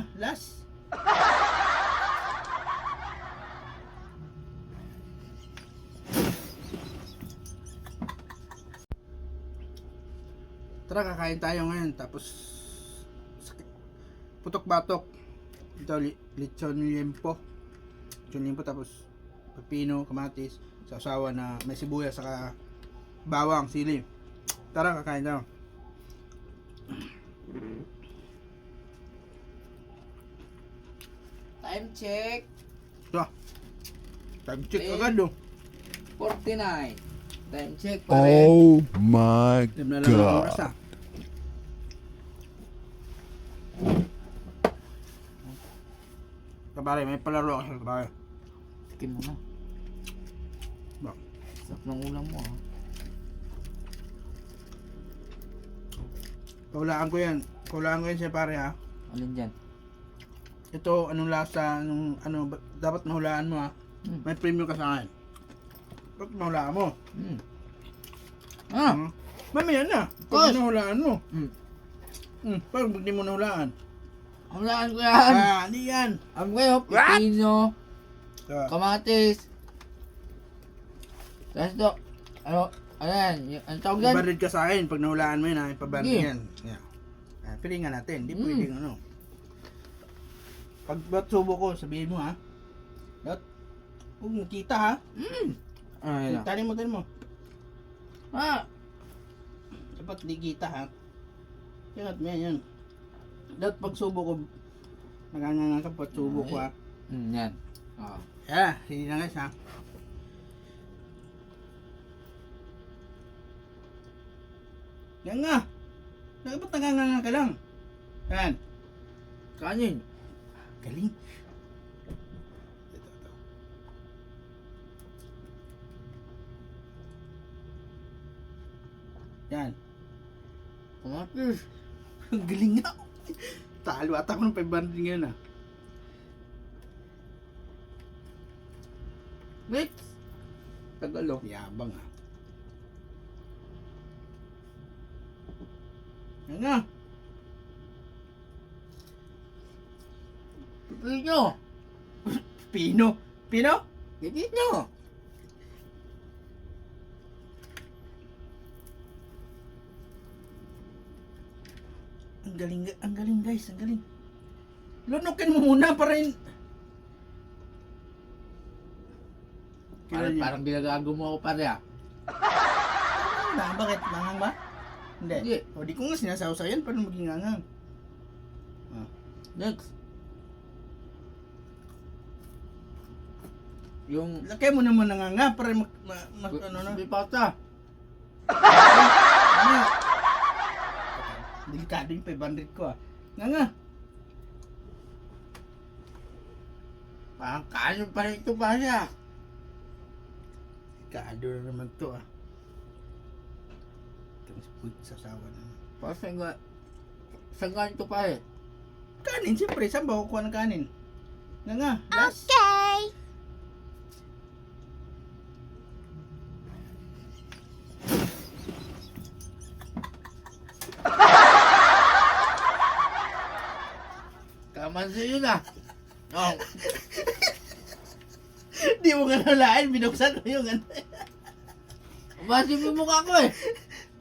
nga, last. Tara, kakain tayo ngayon. Tapos, putok-batok. Ito, lechon liempo. Lechon liempo, tapos pepino, kamatis, sausawan na may sibuyas, saka bawang, sili. Tara, kakain tayo. Time check. Ito. Time check Eh. agad, oh. 49. Time check pa rin. Oh my Time na lang ang oras, god. ah. Kabari, may palaro ako sa kabari. Tikim mo na. Ba? Sarap ng ulam mo ah. Kaulaan ko yan. Kaulaan ko yan siya, pare, ha. Alin dyan? Ito, anong lasa, dapat mahulaan mo, ha. May premium ka sa akin. Dapat mahulaan mo. Ah! Mamaya na. Course. Pag nahulaan mo. Mm. Pag hindi mo nahulaan. Hulaan ko yan! Hindi yan. Alam ko yun, pipino, Ah, kamatis. Tapos ito, ano yan? Ang tawag yan? Ibarid ka sa akin. Pag nahulaan mo yun, ha. Ipabarid Sige. yan. Yeah. Pilingan natin. Hindi Mm. pwedeng ano. Pag ba't subo ko, sabihin mo, ha. Ba't? Huwag mo kita, ha. Ay, na. Tali mo. Ah! Dapat di kita, ha. Yan, yan. Dapat pag subo ko, naganganga ka pag subo ko, ha. Yan. Ah. Yeah, hindi na guys, ha. Yan nga. Dapat naganganga ka lang. Yan. Kanin. Galing. Yan. Kamatis. Ang galing nga. Talo ata ko ng 500 ngayon, ah. Mix. Tagalo. Yabang, ah. Yan nga. Pipino. Pino. Pino? Pipino. Ang galing guys, ang galing. Lunukin mo muna para rin. Parang ginagago mo ako pare ah. Bakit? Mangang ba? Hindi. Hindi. O di ko nga sinasaw yan, paano maging angang? Next. Yung Lakay mo naman nanganga para ano na. bipata. Ano? Delikado yung 500 ko, ah. Nga. Parang kanin pa rin ito pare ah. Delikado na naman to, ah. Itong sasawa na. Parang sangga ito pare. Kanin, siyempre. Saan ba kukuha ng kanin? Nga. Last. Kamansi yun ah. Oh. Di mo nga nalain, binuksan mo yung ano. Basi mo yung mukha ko eh.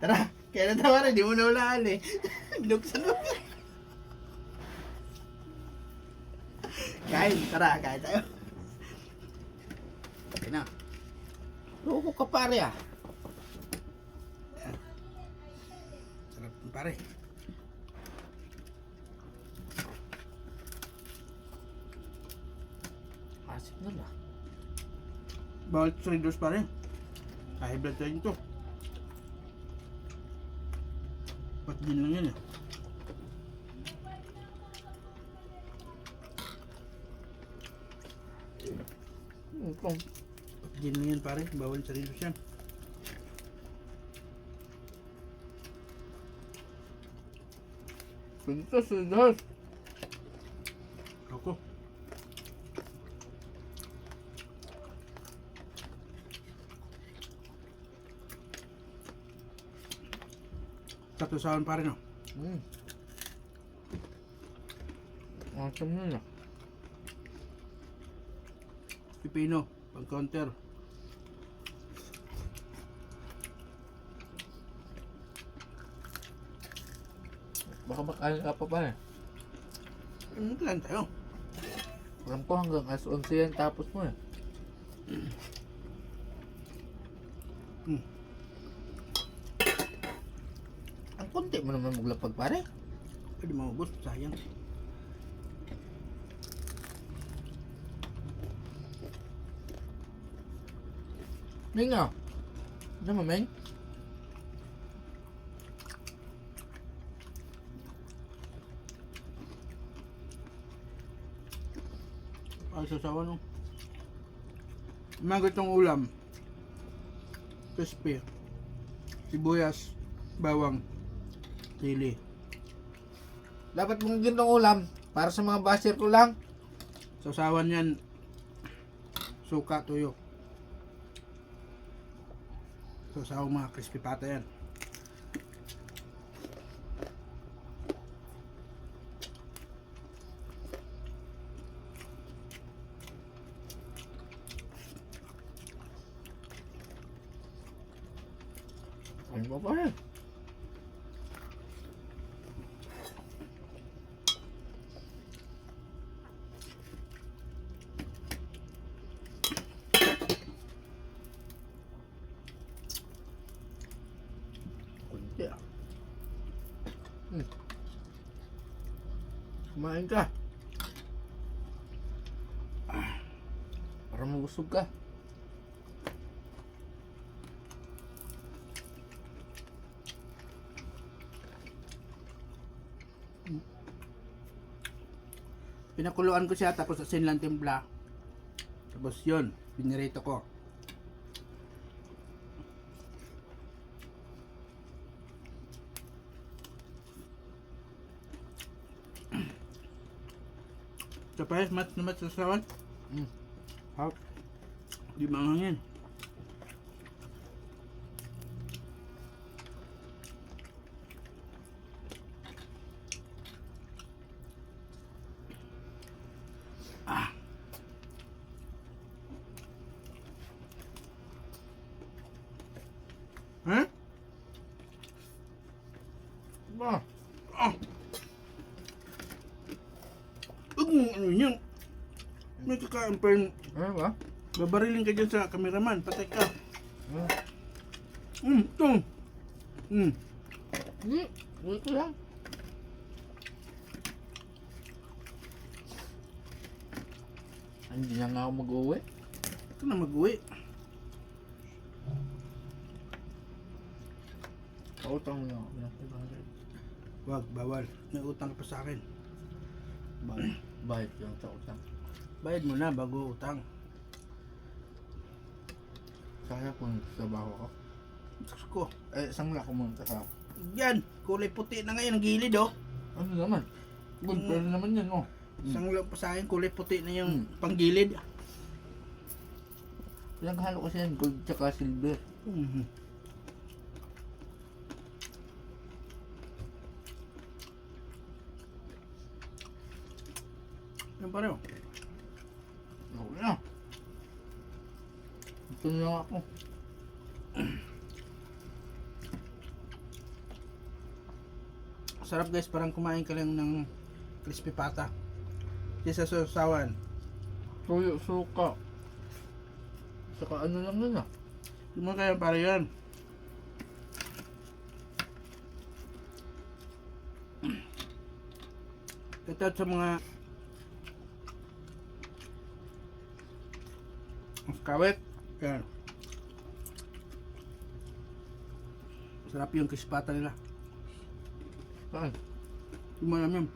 Tara, kaya na tawa rin, di mo nawalaan eh. Binuksan mo. Kain, tara, kain tayo. Okay na. Loko ka pare ah. Sarap ng pare. Asip na lah. Bawal traders pare. High blood tayo ito. Ba't din lang yan eh. Ito. Gin lang yan pare, bawal sa relos yan. Pinto sudah. Ako. Tatlo saan pare no? Maasim nun ah. Pipino, pang counter. Baka makain ka pa pa eh. Kailan tayo? Alam ko hanggang as 11 yan tapos mo eh. Hmm. Ang konti mo naman maglapag pare. Pwede maubos, sayang. Ming ah. Ano mo Ming? Ay, sasawa no. Mga itong ulam. Crispy. Sibuyas, bawang, sili. Dapat mong ganitong ulam para sa mga basher ko lang. Sausawan yan. Suka, tuyo. Sausawang mga crispy pata yan. Ano ba pare? Kunti ah. Kumain ka. Para mabusog ka. Pinakuluan ko siya tapos asin lang timpla. Tapos yun, pinirito ko. Kapayas, mat na mat sa sawan. Hap. Di maangin. Ha? Ba? Ah! Huwag mong ano yun. May kakain pa yun. Ano ba? Babarilin ka dyan sa cameraman. Patay ka. Ano? Ito. Ito lang. Hindi na nga ako mag-uwi. Ito na mag-uwi. Pautang mo na ako. Wag, bawal. May utang ka pa sa akin. Bayad yung sa utang. Bayad mo na bago utang. Kaya kung trabaho ko. Diyos ko. Eh, sangla ko muna sa... Yan. Kulay puti na ngayon ang gilid oh. Ano naman? Good pero naman yan, oh. Isang lang pa sa akin, kulay puti na yung panggilid. Pinaghalo kasi yan, gold tsaka silver. Yan pa rin oh. Okay na. Ito na lang ako. Sarap guys, parang kumain ka lang ng crispy pata. Kesa sa sausawan. Tuyo, suka. Saka ano lang yun ah. Hindi mo kaya para yan. Ito sa mga kawet. Yan. Sarap yung crispy pata nila. Saan? Hindi mo alam yun.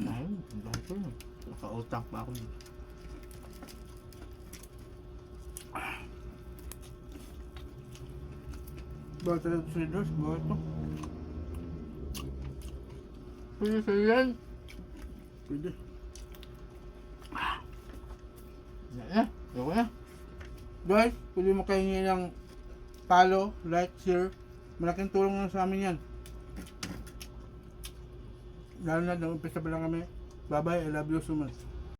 Ay, ang dahil ko yun. Nakautang pa ako dito. Bawa talaga sa dos, bawa ito. Pwede sa'yo yan. Pwede. Yan, ayoko na. Guys, pwede mo kayo ng follow, like, share. Malaking tulong na sa amin yan. Lalo na nung umpisa pa lang kami. Bye-bye, I love you so much.